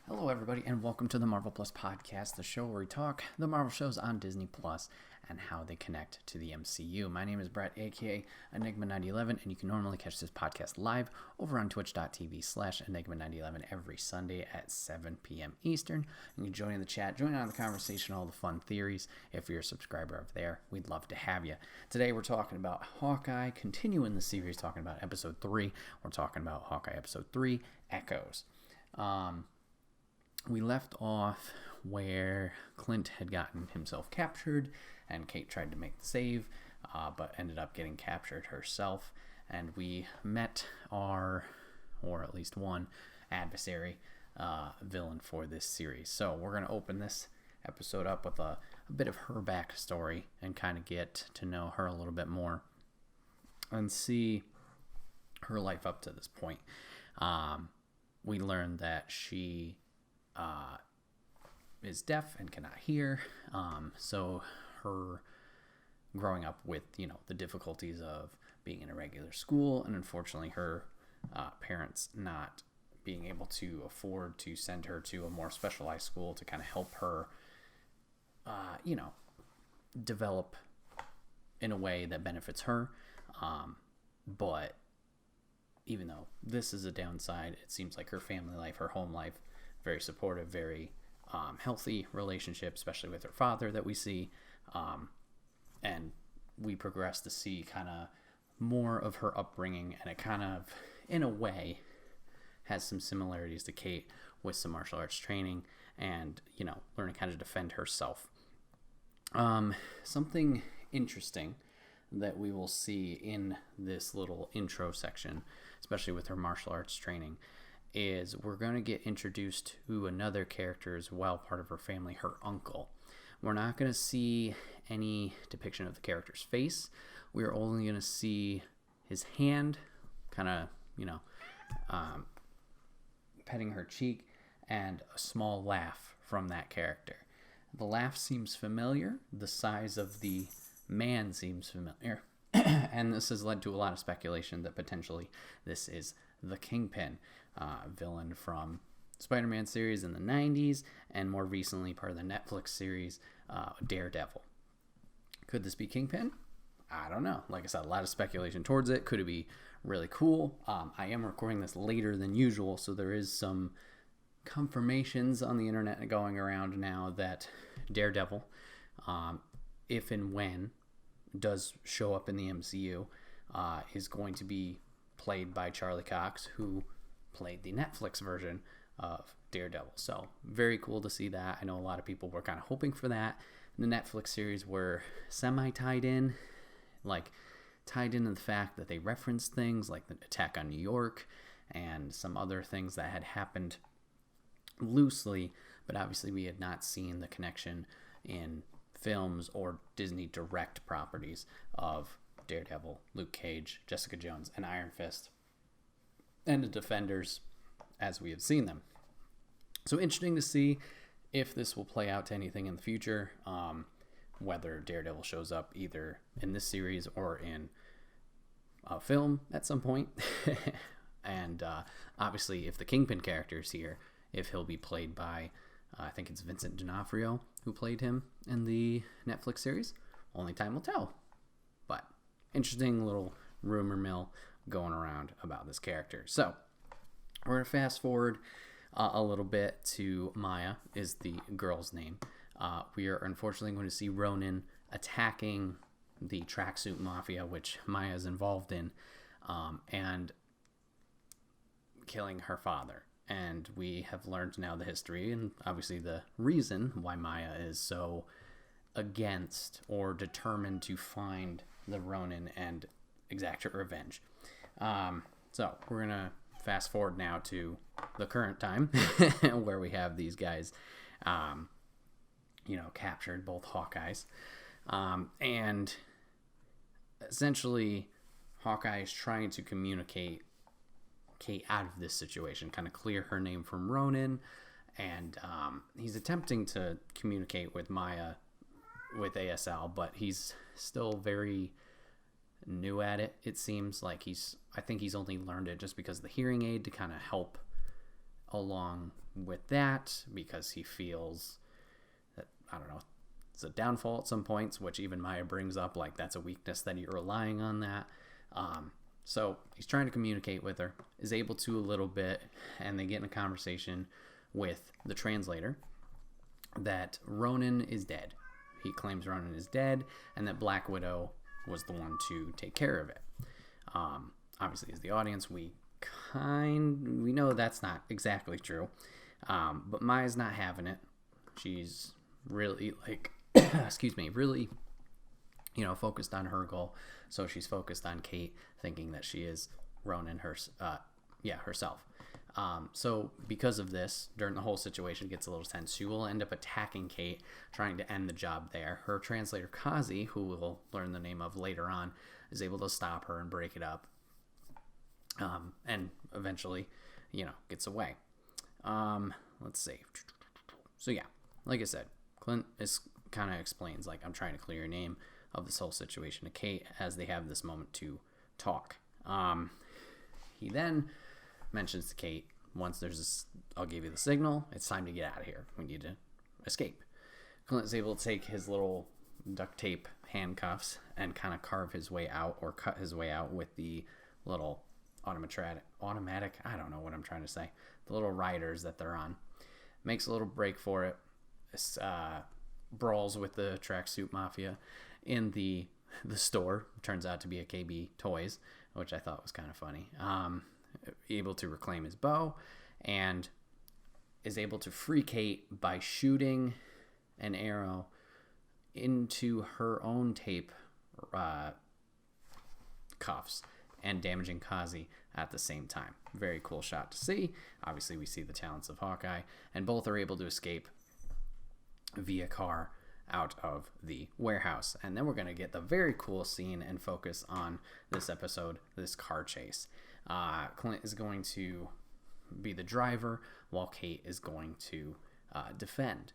Hello, everybody, and welcome to the Marvel Plus podcast, the show where we talk the Marvel shows on Disney Plus and how they connect to the MCU. My name is Bret, aka Enigma9011, and you can normally catch this podcast live over on twitch.tv/Enigma9011 every Sunday at 7 p.m. Eastern. You can join in the chat, join on the conversation, all the fun theories. If you're a subscriber over there, we'd love to have you. Today, we're talking about Hawkeye, continuing the series, talking about episode 3. We're talking about Hawkeye episode 3, Echoes. We left off where Clint had gotten himself captured and Kate tried to make the save, but ended up getting captured herself. And we met our, or at least one, adversary villain for this series. So we're going to open this episode up with a bit of her backstory and kind of get to know her a little bit more and see her life up to this point. We learned that she is deaf and cannot hear, so her growing up with the difficulties of being in a regular school, and unfortunately her parents not being able to afford to send her to a more specialized school to kind of help her develop in a way that benefits her, but even though this is a downside, it seems like her family life, her home life, very supportive, very healthy relationship, especially with her father that we see. And we progress to see kind of more of her upbringing, and it kind of, in a way, has some similarities to Kate with some martial arts training and, learning how to defend herself. Something interesting that we will see in this little intro section, especially with her martial arts training, is we're going to get introduced to another character as well, part of her family, her uncle. We're not going to see any depiction of the character's face. We're only going to see his hand kind of, petting her cheek, and a small laugh from that character. The laugh seems familiar. The size of the man seems familiar. And this has led to a lot of speculation that potentially this is the Kingpin, villain from Spider-Man series in the 90s, and more recently part of the Netflix series Daredevil. Could this be Kingpin? I don't know. Like I said, a lot of speculation towards it. Could it be really cool? I am recording this later than usual, so there is some confirmations on the internet going around now that Daredevil, if and when does show up in the MCU, is going to be played by Charlie Cox, who played the Netflix version of Daredevil. So very cool to see that. I know a lot of people were kind of hoping for that. The Netflix series were semi-tied in, tied into the fact that they referenced things like the attack on New York and some other things that had happened loosely, but obviously we had not seen the connection in films or Disney direct properties of Daredevil, Luke Cage, Jessica Jones, and Iron Fist, and the Defenders as we have seen them. So interesting to see if this will play out to anything in the future, whether Daredevil shows up either in this series or in a film at some point. And obviously if the Kingpin character is here, if he'll be played by, I think it's Vincent D'Onofrio who played him in the Netflix series. Only time will tell. But interesting little rumor mill going around about this character. So we're going to fast forward a little bit to Maya, is the girl's name. We are unfortunately going to see Ronin attacking the tracksuit mafia, which Maya is involved in, and killing her father. And we have learned now the history and obviously the reason why Maya is so against or determined to find the Ronin and exact her revenge. So we're going to fast forward now to the current time where we have these guys, captured, both Hawkeyes. And essentially Hawkeye is trying to communicate Kate out of this situation, kind of clear her name from Ronin, and he's attempting to communicate with Maya with ASL, but he's still very new at it. It seems like I think he's only learned it just because of the hearing aid to kind of help along with that because he feels that, I don't know, it's a downfall at some points, which even Maya brings up, like that's a weakness that you're relying on that. So he's trying to communicate with her, is able to a little bit, and they get in a conversation with the translator that Ronan is dead. He claims Ronan is dead, and that Black Widow was the one to take care of it. Obviously, as the audience, we know that's not exactly true, but Maya's not having it. She's really really, focused on her goal. So she's focused on Kate, thinking that she is Ronan herself. So because of this, during the whole situation gets a little tense, she will end up attacking Kate, trying to end the job there. Her translator, Kazi, who we'll learn the name of later on, is able to stop her and break it up. And eventually, gets away. Let's see. So yeah, like I said, Clint kind of explains, like, I'm trying to clear your name of this whole situation to Kate as they have this moment to talk. He then mentions to Kate, once there's I'll give you the signal, it's time to get out of here. We need to escape. Clint is able to take his little duct tape handcuffs and kind of carve his way out, or cut his way out with the little automatic, I don't know what I'm trying to say, the little riders that they're on. Makes a little break for it. Brawls with the tracksuit mafia in the store. Turns out to be a KB Toys, which I thought was kind of funny. Able to reclaim his bow, and is able to free Kate by shooting an arrow into her own tape cuffs and damaging Kazi at the same time. Very cool shot to see. Obviously, we see the talents of Hawkeye, and both are able to escape via car out of the warehouse. And then we're going to get the very cool scene and focus on this episode, this car chase. Clint is going to be the driver, while Kate is going to defend.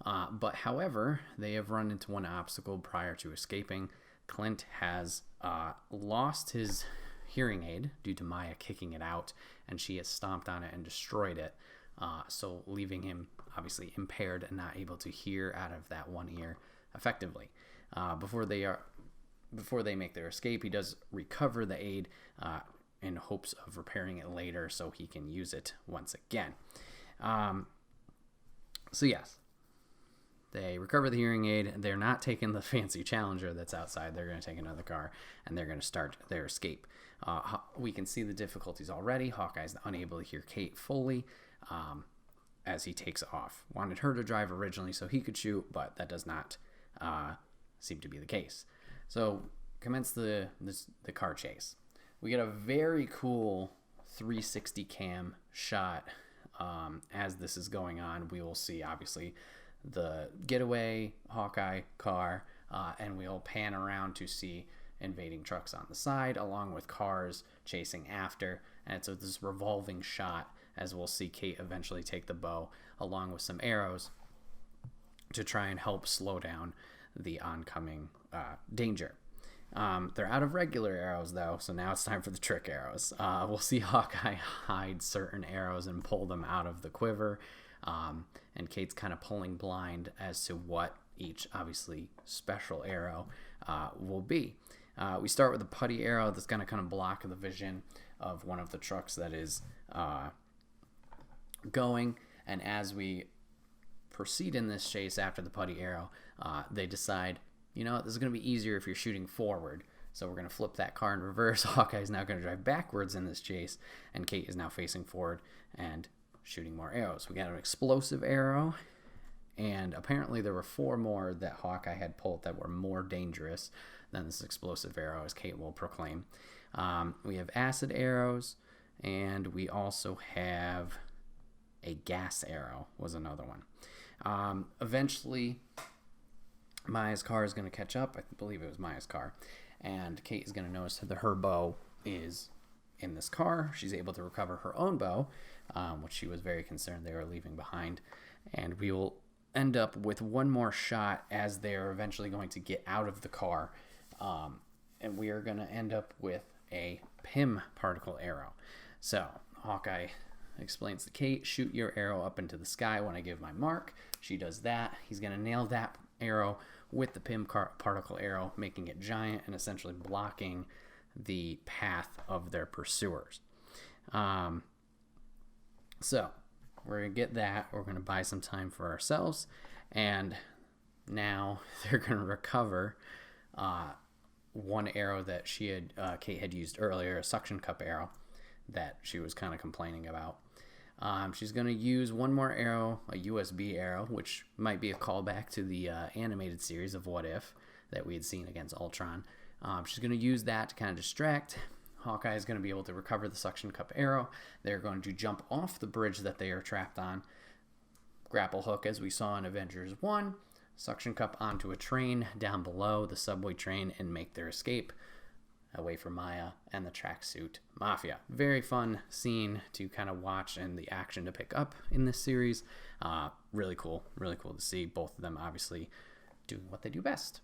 But however, they have run into one obstacle prior to escaping. Clint has lost his hearing aid due to Maya kicking it out, and she has stomped on it and destroyed it, so leaving him obviously impaired and not able to hear out of that one ear effectively. Before they make their escape, he does recover the aid in hopes of repairing it later so he can use it once again. So yes, they recover the hearing aid. They're not taking the fancy Challenger that's outside. They're going to take another car, and they're going to start their escape. We can see the difficulties already. Hawkeye's unable to hear Kate fully as he takes off. Wanted her to drive originally so he could shoot, but that does not seem to be the case. So commence the car chase. We get a very cool 360 cam shot as this is going on. We will see, obviously, the getaway Hawkeye car, and we'll pan around to see invading trucks on the side, along with cars chasing after. And so this revolving shot, as we'll see Kate eventually take the bow along with some arrows to try and help slow down the oncoming danger. They're out of regular arrows, though, so now it's time for the trick arrows. We'll see Hawkeye hide certain arrows and pull them out of the quiver, and Kate's kind of pulling blind as to what each, obviously, special arrow will be. We start with a putty arrow that's going to kind of block the vision of one of the trucks that is going, and as we proceed in this chase after the putty arrow, they decide, this is going to be easier if you're shooting forward. So we're going to flip that car in reverse. Hawkeye's now going to drive backwards in this chase, and Kate is now facing forward and shooting more arrows. We got an explosive arrow, and apparently there were 4 more that Hawkeye had pulled that were more dangerous than this explosive arrow, as Kate will proclaim. We have acid arrows, and we also have a gas arrow was another one. Eventually, Maya's car is going to catch up. I believe it was Maya's car. And Kate is going to notice that her bow is in this car. She's able to recover her own bow, which she was very concerned they were leaving behind. And we will end up with one more shot as they're eventually going to get out of the car. And we are going to end up with a PIM particle arrow. So Hawkeye explains to Kate, shoot your arrow up into the sky when I give my mark. She does that. He's going to nail that arrow with the Pym particle arrow, making it giant and essentially blocking the path of their pursuers. So we're going to get that. We're going to buy some time for ourselves. And now they're going to recover one arrow that Kate had used earlier, a suction cup arrow that she was kind of complaining about. She's going to use one more arrow, a USB arrow, which might be a callback to the animated series of What If that we had seen against Ultron. She's going to use that to kind of distract. Hawkeye is going to be able to recover the suction cup arrow. They're going to jump off the bridge that they are trapped on, grapple hook as we saw in Avengers 1, suction cup onto a train down below, the subway train, and make their escape away from Maya and the tracksuit mafia. Very fun scene to kind of watch and the action to pick up in this series. Really cool to see both of them obviously doing what they do best.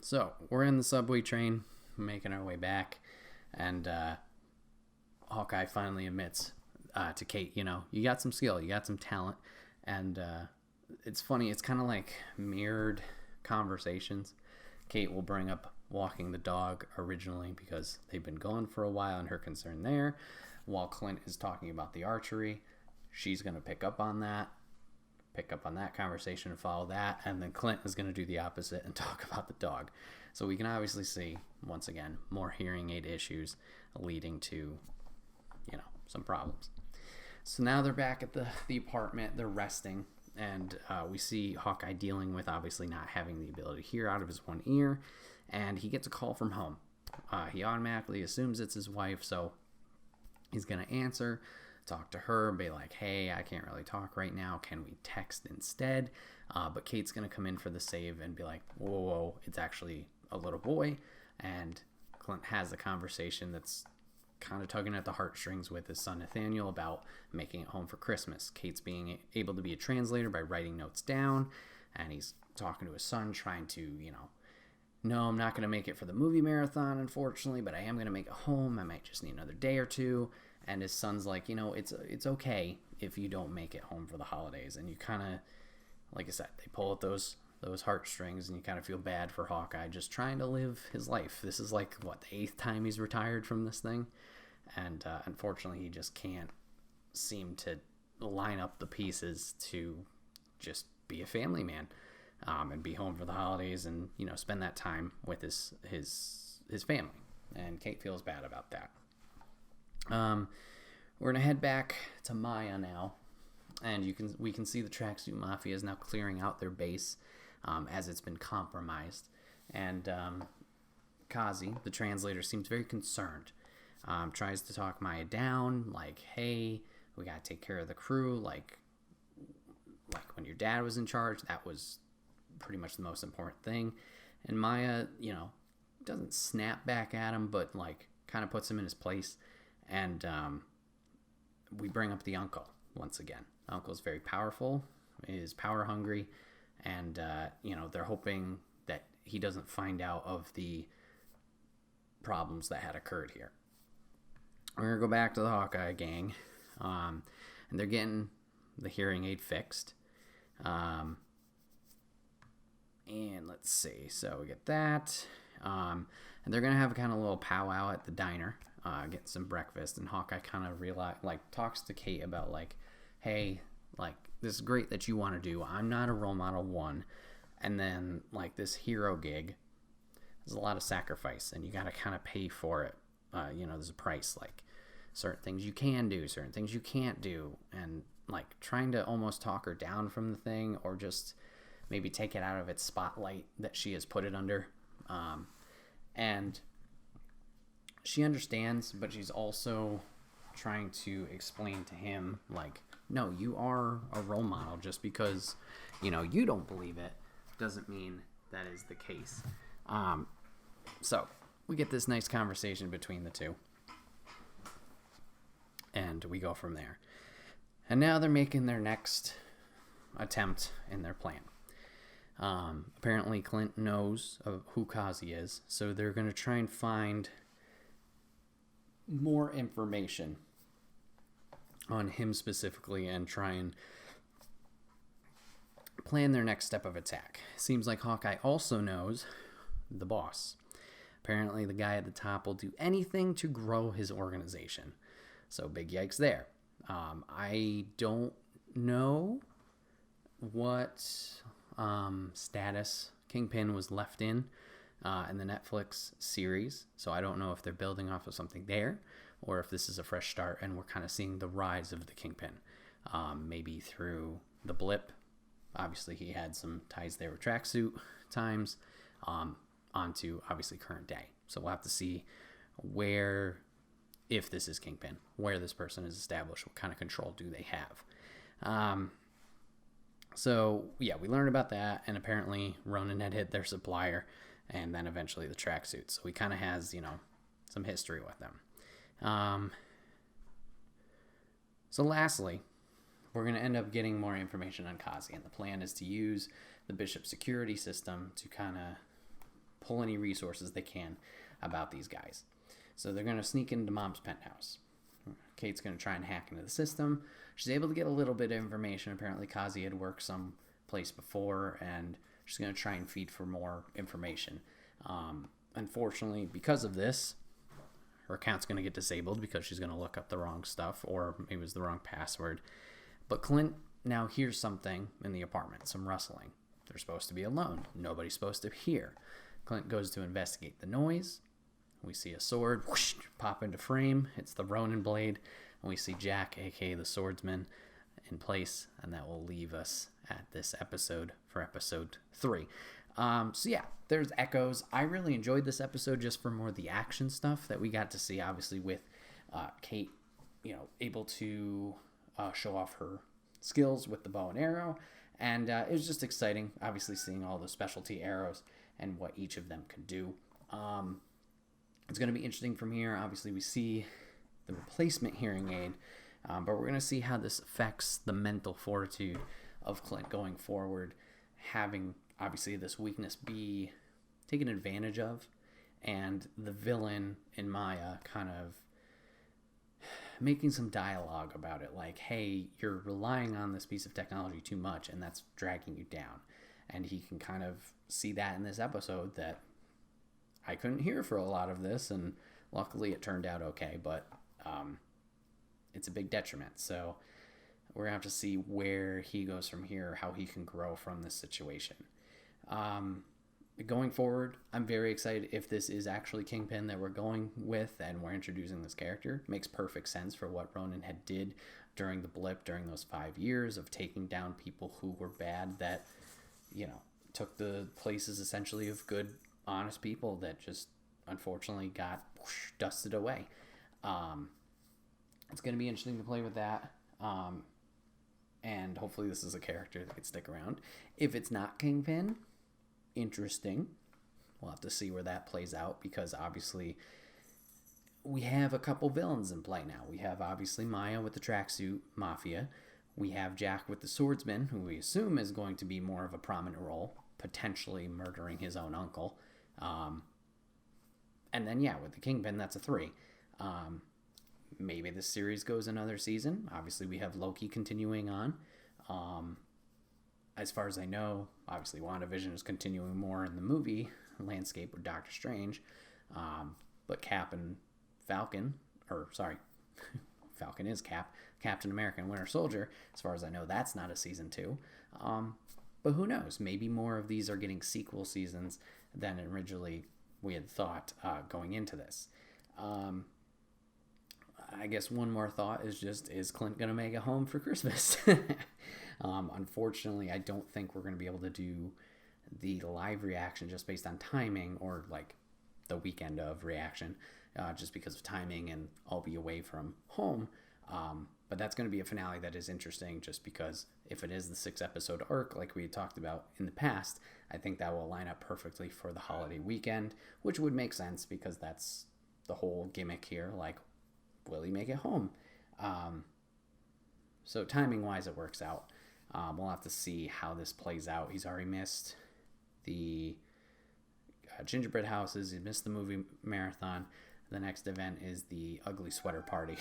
So we're in the subway train, making our way back, and Hawkeye finally admits to Kate, you got some skill, you got some talent, and it's funny, it's kind of like mirrored conversations. Kate will bring up walking the dog originally because they've been going for a while and her concern there, while Clint is talking about the archery. She's going to pick up on that conversation and follow that, and then Clint is going to do the opposite and talk about the dog. So we can obviously see, once again, more hearing aid issues leading to, some problems. So now they're back at the apartment, they're resting, and we see Hawkeye dealing with obviously not having the ability to hear out of his one ear, and he gets a call from home. He automatically assumes it's his wife, so he's going to answer, talk to her, be like, hey, I can't really talk right now, can we text instead? But Kate's going to come in for the save and be like, whoa, it's actually a little boy, and Clint has a conversation that's kind of tugging at the heartstrings with his son Nathaniel about making it home for Christmas. Kate's being able to be a translator by writing notes down, and he's talking to his son, trying to, no, I'm not going to make it for the movie marathon, unfortunately, but I am going to make it home. I might just need another day or two. And his son's like, it's okay if you don't make it home for the holidays. And you kind of, like I said, they pull at those heartstrings, and you kind of feel bad for Hawkeye just trying to live his life. This is like, the 8th time he's retired from this thing. And unfortunately, he just can't seem to line up the pieces to just be a family man and be home for the holidays and, spend that time with his family. And Kate feels bad about that. We're going to head back to Maya now. And we can see the Tracksuit Mafia is now clearing out their base as it's been compromised. And Kazi, the translator, seems very concerned. Tries to talk Maya down, like, hey, we got to take care of the crew. Like when your dad was in charge, that was pretty much the most important thing. And Maya, doesn't snap back at him, but kind of puts him in his place. And we bring up the uncle once again. Uncle's very powerful, is power hungry, and they're hoping that he doesn't find out of the problems that had occurred here. We're gonna go back to the Hawkeye gang, and they're getting the hearing aid fixed. And let's see, so we get that, and they're gonna have a kind of little powwow at the diner, getting some breakfast. And Hawkeye kind of talks to Kate about hey, this is great that you want to do. I'm not a role model, one. And then, this hero gig, there's a lot of sacrifice, and you got to kind of pay for it. There's a price, certain things you can do, certain things you can't do. And, trying to almost talk her down from the thing, or just maybe take it out of its spotlight that she has put it under. And she understands, but she's also trying to explain to him, no, you are a role model. Just because, you don't believe it doesn't mean that is the case. So we get this nice conversation between the two, and we go from there. And now they're making their next attempt in their plan. Apparently Clint knows of who Kazi is, so they're going to try and find more information on him specifically and try and plan their next step of attack. Seems like Hawkeye also knows the boss. Apparently, the guy at the top will do anything to grow his organization. So, big yikes there. I don't know what status Kingpin was left in the Netflix series. So, I don't know if they're building off of something there or if this is a fresh start and we're kind of seeing the rise of the Kingpin. Maybe through the blip. Obviously, he had some ties there with tracksuit times. Onto obviously current day. So we'll have to see where, if this is Kingpin, where this person is established, what kind of control do they have. So yeah, we learned about that, and apparently Ronan had hit their supplier, and then eventually the tracksuit. So he kind of has, some history with them. So lastly, we're going to end up getting more information on Kazi, and the plan is to use the Bishop security system to kind of pull any resources they can about these guys. So they're going to sneak into Mom's penthouse. Kate's going to try and hack into the system. She's able to get a little bit of information. Apparently Kazi had worked someplace before, and she's going to try and feed for more information. Unfortunately, because of this, her account's going to get disabled because she's going to look up the wrong stuff, or maybe it was the wrong password. But Clint now hears something in the apartment, some rustling. They're supposed to be alone. Nobody's supposed to hear. Clint goes to investigate the noise. We see a sword whoosh, pop into frame. It's the Ronin blade. And we see Jack, a.k.a. the swordsman, in place. And that will leave us at this episode for episode 3. So yeah, there's echoes. I really enjoyed this episode just for more of the action stuff that we got to see, obviously, with Kate, able to show off her skills with the bow and arrow. And it was just exciting, obviously, seeing all the specialty arrows and what each of them could do. It's going to be interesting from here. Obviously, we see the replacement hearing aid, but we're going to see how this affects the mental fortitude of Clint going forward, having, obviously, this weakness be taken advantage of, and the villain in Maya kind of making some dialogue about it, like, hey, you're relying on this piece of technology too much, and that's dragging you down. And he can kind of see that in this episode, that I couldn't hear for a lot of this, and luckily it turned out okay, but it's a big detriment. So we're going to have to see where he goes from here, how he can grow from this situation. Going forward, I'm very excited if this is actually Kingpin that we're going with and we're introducing this character. It makes perfect sense for what Ronan had did during the blip, during those 5 years of taking down people who were bad, that took the places essentially of good, honest people that just unfortunately got dusted away. It's going to be interesting to play with that. And hopefully this is a character that could stick around. If it's not Kingpin, interesting. We'll have to see where that plays out, because obviously we have a couple villains in play now. We have obviously Maya with the tracksuit mafia. We have Jack with the swordsman, who we assume is going to be more of a prominent role, potentially murdering his own uncle. And then, with the Kingpin, that's a 3. Maybe this series goes another season. Obviously, we have Loki continuing on. As far as I know, obviously, WandaVision is continuing more in the movie landscape with Doctor Strange. But Cap and Falcon, Falcon is Cap, Captain America and Winter Soldier, as far as I know, that's not a season 2. But who knows? Maybe more of these are getting sequel seasons than originally we had thought going into this. I guess one more thought is just, is Clint going to make it home for Christmas? Unfortunately, I don't think we're going to be able to do the live reaction just based on timing, or like the weekend of reaction, just because of timing, and I'll be away from home. But that's going to be a finale that is interesting, just because if it is the 6-episode arc like we had talked about in the past, I think that will line up perfectly for the holiday weekend, which would make sense because that's the whole gimmick here. Like, will he make it home? So timing-wise, it works out. We'll have to see how this plays out. He's already missed the gingerbread houses. He missed the movie marathon. The next event is the ugly sweater party.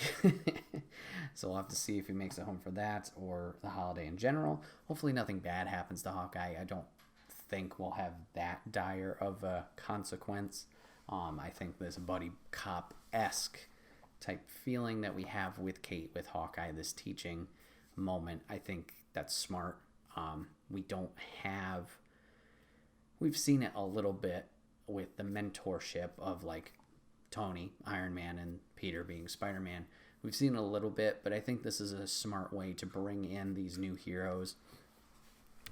So we'll have to see if he makes it home for that or the holiday in general. Hopefully nothing bad happens to Hawkeye. I don't think we'll have that dire of a consequence. I think this buddy cop-esque type feeling that we have with Kate, with Hawkeye, this teaching moment, I think that's smart. We've seen it a little bit with the mentorship of like Tony, Iron Man, and Peter being Spider-Man. We've seen it a little bit, but I think this is a smart way to bring in these new heroes,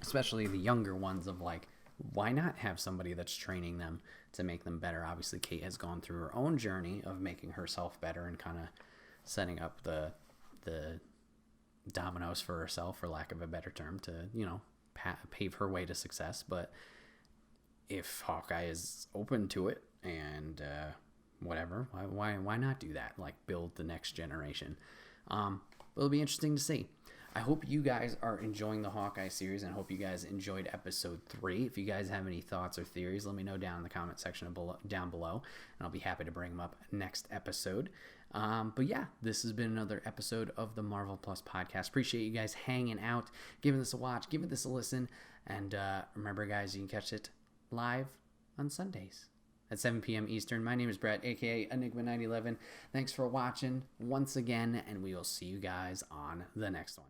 especially the younger ones, of like, why not have somebody that's training them to make them better? Obviously, Kate has gone through her own journey of making herself better and kind of setting up the dominoes for herself, for lack of a better term, to, pave her way to success. But if Hawkeye is open to it and whatever, why not do that? Like, build the next generation. It'll be interesting to see. I hope you guys are enjoying the Hawkeye series, and I hope you guys enjoyed episode 3. If you guys have any thoughts or theories, let me know down in the comment section down below, and I'll be happy to bring them up next episode. But yeah, this has been another episode of the Marvel Plus podcast. Appreciate you guys hanging out, giving this a watch, giving this a listen, and remember, guys, you can catch it live on Sundays at 7 p.m. Eastern. My name is Bret, aka Enigma911. Thanks for watching once again, and we will see you guys on the next one.